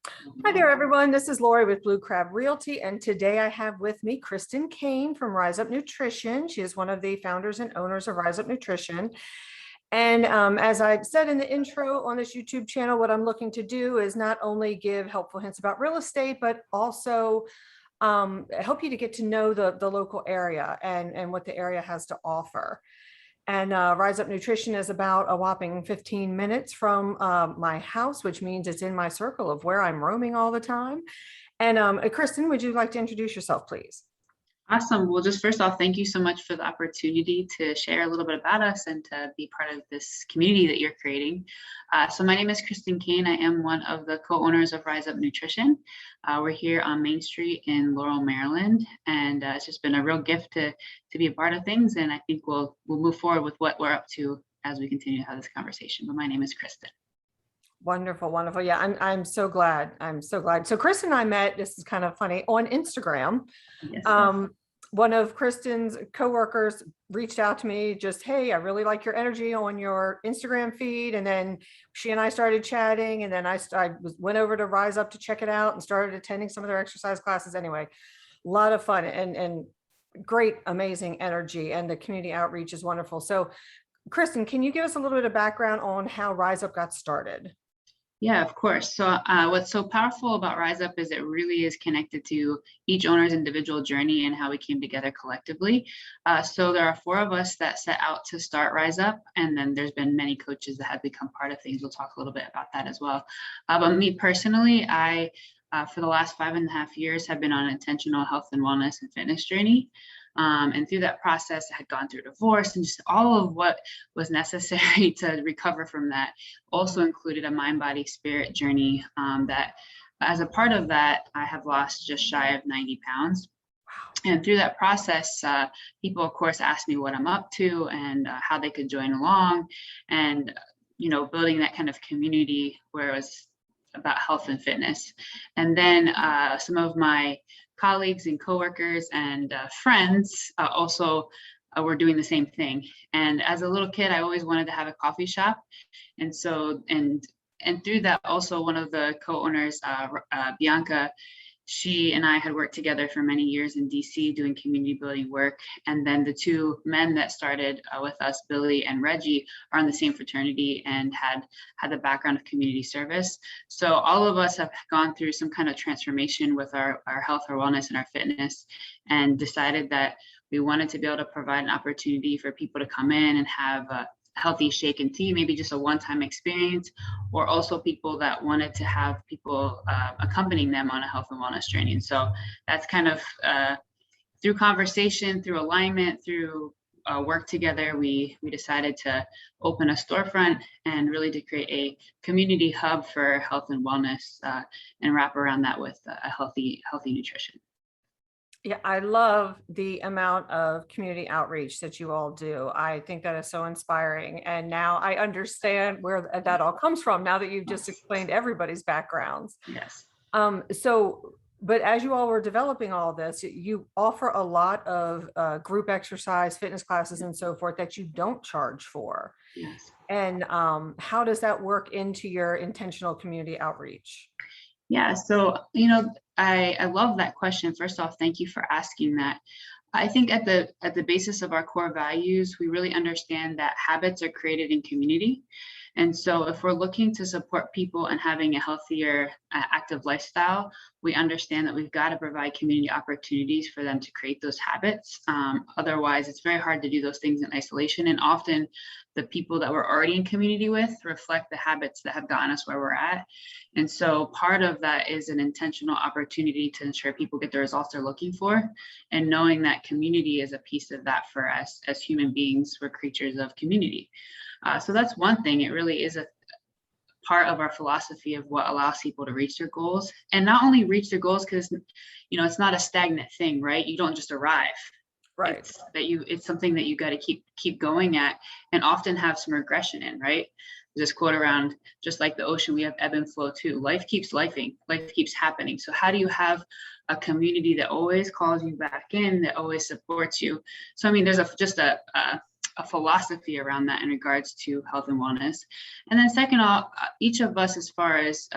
Hi there, everyone. This is Lori with Blue Crab Realty, and today I have with me Kristen Kane from RiseUp Nutrition. She is one of the founders and owners of RiseUp Nutrition. And as I said in the intro on this YouTube channel, what I'm looking to do is not only give helpful hints about real estate, but also help you to get to know the local area and what the area has to offer. And RiseUp Nutrition is about a whopping 15 minutes from my house, which means it's in my circle of where I'm roaming all the time. And Kristen, would you like to introduce yourself, please? Awesome. Well, just first off, thank you so much for the opportunity to share a little bit about us and to be part of this community that you're creating. So my name is Kristen Kane. I am one of the co-owners of RiseUp Nutrition. We're here on Main Street in Laurel, Maryland, and it's just been a real gift to be a part of things. And I think we'll move forward with what we're up to as we continue to have this conversation. But my name is Kristen. Wonderful, wonderful. Yeah, I'm so glad. I'm so glad. So Kristen and I met, this is kind of funny, on Instagram. Yes. One of Kristen's coworkers reached out to me, just, hey, I really like your energy on your Instagram feed. And then she and I started chatting, and then I went over to RiseUp to check it out and started attending some of their exercise classes. Anyway, a lot of fun and great, amazing energy, and the community outreach is wonderful. So Kristen, can you give us a little bit of background on how RiseUp got started? Yeah, of course. So what's so powerful about RiseUp is it really is connected to each owner's individual journey and how we came together collectively. So there are 4 of us that set out to start RiseUp, and then there's been many coaches that have become part of things. We'll talk a little bit about that as well. But me personally, I for the last 5.5 years have been on an intentional health and wellness and fitness journey. And through that process, I had gone through divorce, and just all of what was necessary to recover from that also included a mind, body, spirit journey that as a part of that, I have lost just shy of 90 pounds. And through that process, people, of course, asked me what I'm up to and how they could join along, and, building that kind of community where it was about health and fitness. And then some of my colleagues and coworkers and friends also were doing the same thing. And as a little kid, I always wanted to have a coffee shop. And so, and through that, also one of the co-owners, Bianca, she and I had worked together for many years in DC doing community building work. And then the 2 men that started with us, Billy and Reggie, are in the same fraternity and had the background of community service. So all of us have gone through some kind of transformation with our health, our wellness, and our fitness, and decided that we wanted to be able to provide an opportunity for people to come in and have a healthy shake and tea, maybe just a one-time experience, or also people that wanted to have people accompanying them on a health and wellness journey. And so that's kind of through conversation, through alignment, through work together, we decided to open a storefront and really to create a community hub for health and wellness and wrap around that with a healthy nutrition. Yeah, I love the amount of community outreach that you all do. I think that is so inspiring. And now I understand where that all comes from, now that you've just explained everybody's backgrounds. Yes. But as you all were developing all this, you offer a lot of group exercise, fitness classes, and so forth that you don't charge for. Yes. And how does that work into your intentional community outreach? Yeah, so, I love that question. First off, thank you for asking that. I think at the basis of our core values, we really understand that habits are created in community. And so if we're looking to support people and having a healthier, active lifestyle, we understand that we've got to provide community opportunities for them to create those habits. Otherwise, it's very hard to do those things in isolation. And often the people that we're already in community with reflect the habits that have gotten us where we're at. And so part of that is an intentional opportunity to ensure people get the results they're looking for. And knowing that community is a piece of that for us as human beings, we're creatures of community. So that's one thing. It really is a part of our philosophy of what allows people to reach their goals, and not only reach their goals because, it's not a stagnant thing, right? You don't just arrive. Right. It's something that you got to keep going at, and often have some regression in, right? There's this quote around, just like the ocean, we have ebb and flow too. Life keeps lifing, life keeps happening. So how do you have a community that always calls you back in, that always supports you? So, I mean, there's just a philosophy around that in regards to health and wellness. And then second off, each of us, as far as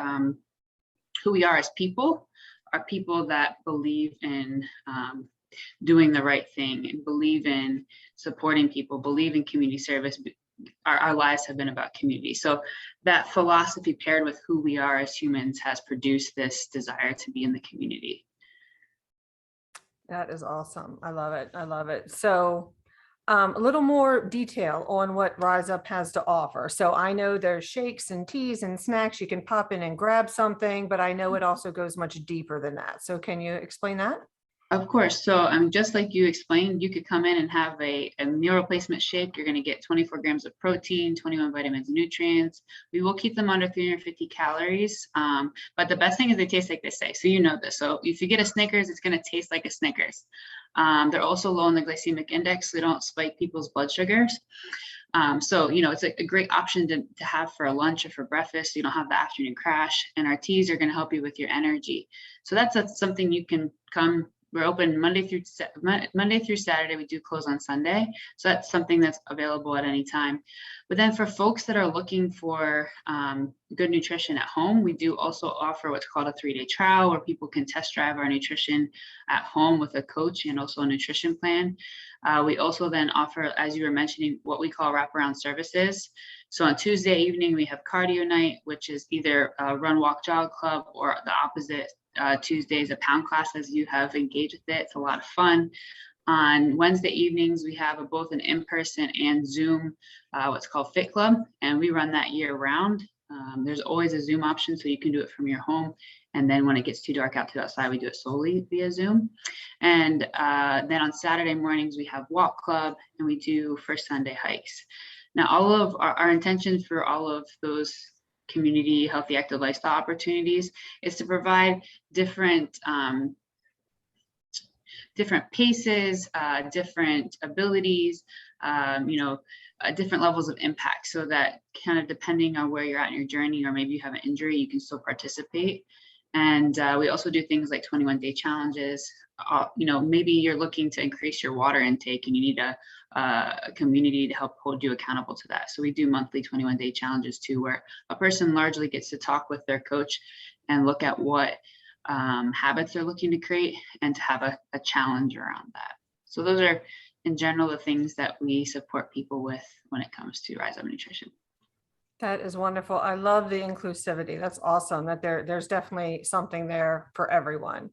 who we are as people, are people that believe in doing the right thing and believe in supporting people, believe in community service. Our lives have been about community. So that philosophy paired with who we are as humans has produced this desire to be in the community. That is awesome. I love it. I love it. So a little more detail on what Rise Up has to offer. So I know there's shakes and teas and snacks. You can pop in and grab something, but I know it also goes much deeper than that. So can you explain that? Of course. So just like you explained, you could come in and have a meal replacement shake. You're going to get 24 grams of protein, 21 vitamins and nutrients. We will keep them under 350 calories. But the best thing is they taste like they say. So you know this. So if you get a Snickers, it's going to taste like a Snickers. They're also low in the glycemic index. So they don't spike people's blood sugars. So, it's a great option to have for a lunch or for breakfast. So you don't have the afternoon crash. And our teas are going to help you with your energy. So that's something you can come. We're open Monday through Saturday. We do close on Sunday. So that's something that's available at any time. But then for folks that are looking for good nutrition at home, we do also offer what's called a 3-day trial where people can test drive our nutrition at home with a coach and also a nutrition plan. We also then offer, as you were mentioning, what we call wraparound services. So on Tuesday evening, we have cardio night, which is either a run, walk, jog club or the opposite. Tuesdays, a pound class, as you have engaged with it. It's a lot of fun. On Wednesday evenings, we have both an in-person and Zoom, what's called Fit Club, and we run that year round. There's always a Zoom option, so you can do it from your home. And then when it gets too dark out to outside, we do it solely via Zoom. And then on Saturday mornings, we have Walk Club, and we do First Sunday hikes. Now, all of our intention for all of those community healthy active lifestyle opportunities is to provide different paces, different abilities, different levels of impact, so that kind of depending on where you're at in your journey, or maybe you have an injury, you can still participate. And we also do things like 21-day challenges. Maybe you're looking to increase your water intake and you need a community to help hold you accountable to that. So we do monthly 21-day challenges too, where a person largely gets to talk with their coach and look at what habits they're looking to create and to have a challenge around that. So those are in general the things that we support people with when it comes to RiseUp Nutrition. That is wonderful. I love the inclusivity. That's awesome that there's definitely something there for everyone.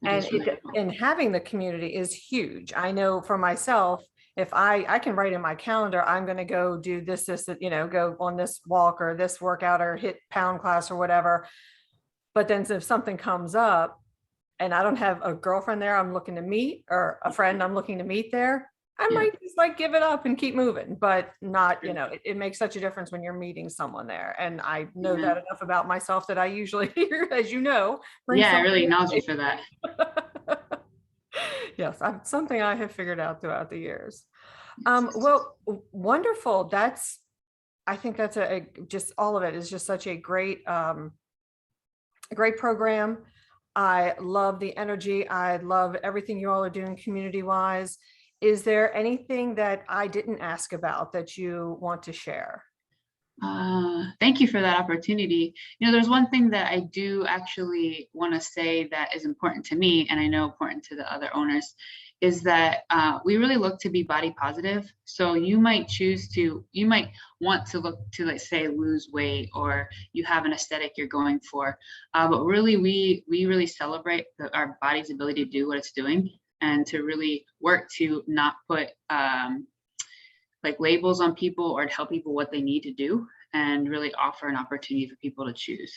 And having the community is huge. I know for myself, if I can write in my calendar, I'm going to go do this, go on this walk or this workout or hit pound class or whatever. But then if something comes up and I don't have a girlfriend there I'm looking to meet, or a friend I'm looking to meet there, I might just give it up and keep moving, but not, it makes such a difference when you're meeting someone there. And I know that enough about myself that I usually, as you know, I really acknowledge you for that. Yes, something I have figured out throughout the years. Well, wonderful. I think that's just all of it is just such a great program. I love the energy. I love everything you all are doing community wise. Is there anything that I didn't ask about that you want to share? Thank you for that opportunity. There's one thing that I do actually want to say that is important to me, and I know important to the other owners, is that we really look to be body positive. So you might want to look to, let's say, lose weight, or you have an aesthetic you're going for, but really we really celebrate our body's ability to do what it's doing, and to really work to not put labels on people or tell people what they need to do, and really offer an opportunity for people to choose.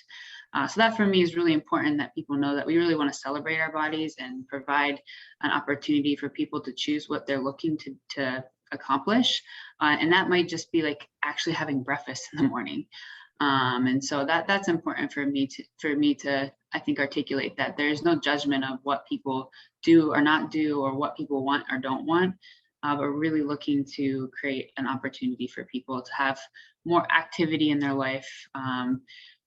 So that for me is really important, that people know that we really want to celebrate our bodies and provide an opportunity for people to choose what they're looking to accomplish. And that might just be actually having breakfast in the morning. And so that's important for me to I think articulate that there's no judgment of what people do or not do, or what people want or don't want. But really looking to create an opportunity for people to have more activity in their life,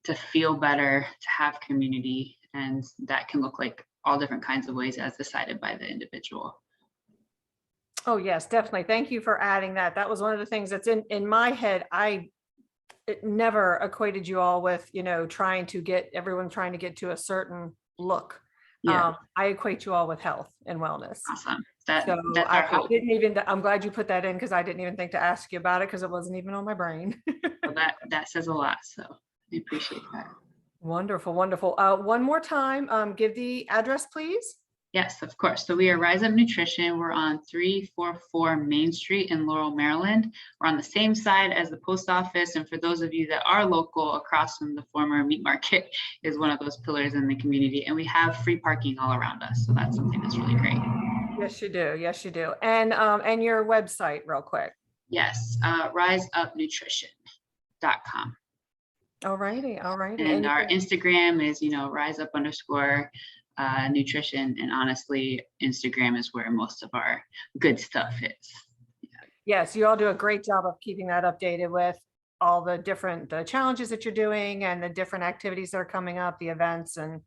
to feel better, to have community, and that can look like all different kinds of ways as decided by the individual. Oh yes, definitely. Thank you for adding that. That was one of the things that's in my head. I it never equated you all with, trying to get to a certain look. Yeah, I equate you all with health and wellness. awesome. So That's our I hope. didn't even, I'm glad you put that in because I didn't even think to ask you about it because it wasn't even on my brain. So that says a lot. So I appreciate that. Wonderful, wonderful. One more time, give the address, please. Yes, of course. So we are RiseUp Nutrition. We're on 344 Main Street in Laurel, Maryland. We're on the same side as the post office. And for those of you that are local, across from the former meat market is one of those pillars in the community. And we have free parking all around us. So that's something that's really great. Yes, you do. Yes, you do. And your website real quick. Yes, RiseUpNutrition.com. All righty. All righty. And our Instagram is, RiseUp_nutrition. And honestly, Instagram is where most of our good stuff is. Yes, you all do a great job of keeping that updated with all the different challenges that you're doing and the different activities that are coming up, the events and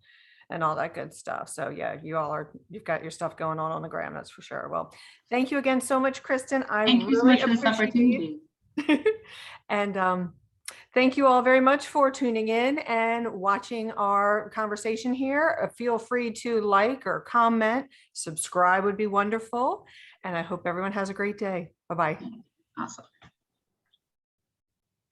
all that good stuff. So yeah, you've got your stuff going on the gram, that's for sure. Well, thank you again so much, Kristen. Thank you so much for this opportunity. And thank you all very much for tuning in and watching our conversation here. Feel free to like or comment, subscribe would be wonderful. And I hope everyone has a great day. Bye-bye. Awesome.